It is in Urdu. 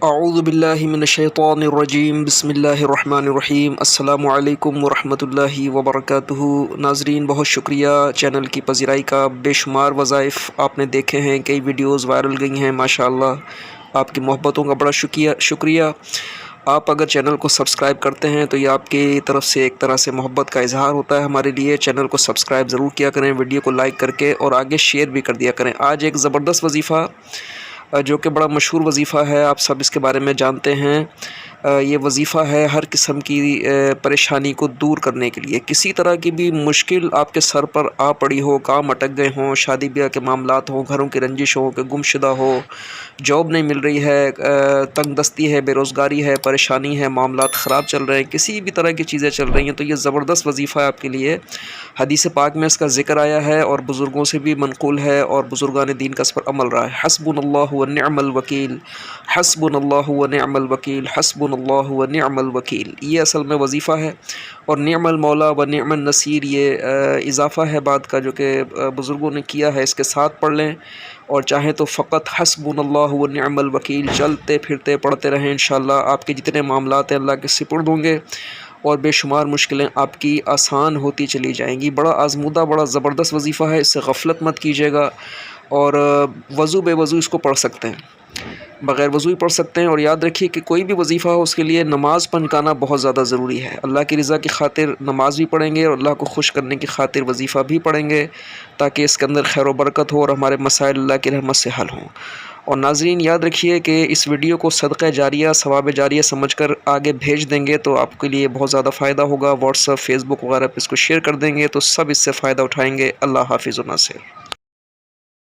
اعوذ باللہ من الشیطان الرجیم بسم اللہ الرحمن الرحیم السلام علیکم ورحمۃ اللہ وبرکاتہ۔ ناظرین، بہت شکریہ چینل کی پذیرائی کا۔ بے شمار وظائف آپ نے دیکھے ہیں، کئی ویڈیوز وائرل گئی ہیں، ماشاءاللہ آپ کی محبتوں کا بڑا شکریہ۔ آپ اگر چینل کو سبسکرائب کرتے ہیں تو یہ آپ کی طرف سے ایک طرح سے محبت کا اظہار ہوتا ہے ہمارے لیے۔ چینل کو سبسکرائب ضرور کیا کریں، ویڈیو کو لائک کر کے اور آگے شیئر بھی کر دیا کریں۔ آج ایک زبردست وظیفہ جو کہ بڑا مشہور وظیفہ ہے، آپ سب اس کے بارے میں جانتے ہیں۔ یہ وظیفہ ہے ہر قسم کی پریشانی کو دور کرنے کے لیے۔ کسی طرح کی بھی مشکل آپ کے سر پر آ پڑی ہو، کام اٹک گئے ہوں، شادی بیاہ کے معاملات ہوں، گھروں کی رنجش ہو کہ گمشدہ ہو، جاب نہیں مل رہی ہے، تنگ دستی ہے، بے روزگاری ہے، پریشانی ہے، معاملات خراب چل رہے ہیں، کسی بھی طرح کی چیزیں چل رہی ہیں، تو یہ زبردست وظیفہ ہے آپ کے لیے۔ حدیث پاک میں اس کا ذکر آیا ہے اور بزرگوں سے بھی منقول ہے اور بزرگان دین کا اس پر عمل رہا ہے۔ حسبنا اللہ ونعم الوکیل، حسبنا اللہ ونعم الوکیل، حسبنا اللہ ونعم الوکیل، یہ اصل میں وظیفہ ہے۔ اور نعم المولا و نعم النصیر یہ اضافہ ہے بعد کا جو کہ بزرگوں نے کیا ہے، اس کے ساتھ پڑھ لیں، اور چاہیں تو فقط حسبنا اللہ ونعم الوکیل چلتے پھرتے پڑھتے رہیں۔ انشاءاللہ آپ کے جتنے معاملات ہیں اللہ کے سپرد ہوں گے اور بے شمار مشکلیں آپ کی آسان ہوتی چلی جائیں گی۔ بڑا آزمودہ، بڑا زبردست وظیفہ ہے، اس سے غفلت مت کیجیے گا۔ اور وضو بے وضو اس کو پڑھ سکتے ہیں، بغیر وضو ہی پڑھ سکتے ہیں۔ اور یاد رکھیے کہ کوئی بھی وظیفہ ہو اس کے لیے نماز پنکانا بہت زیادہ ضروری ہے۔ اللہ کی رضا کی خاطر نماز بھی پڑھیں گے اور اللہ کو خوش کرنے کی خاطر وظیفہ بھی پڑھیں گے، تاکہ اس کے اندر خیر و برکت ہو اور ہمارے مسائل اللہ کی رحمت سے حل ہوں۔ اور ناظرین، یاد رکھیے کہ اس ویڈیو کو صدقہ جاریہ، ثواب جاریہ سمجھ کر آگے بھیج دیں گے تو آپ کے لیے بہت زیادہ فائدہ ہوگا۔ واٹس ایپ، فیس بک وغیرہ پہ اس کو شیئر کر دیں گے تو سب اس سے فائدہ اٹھائیں گے۔ اللہ حافظ و ناصر۔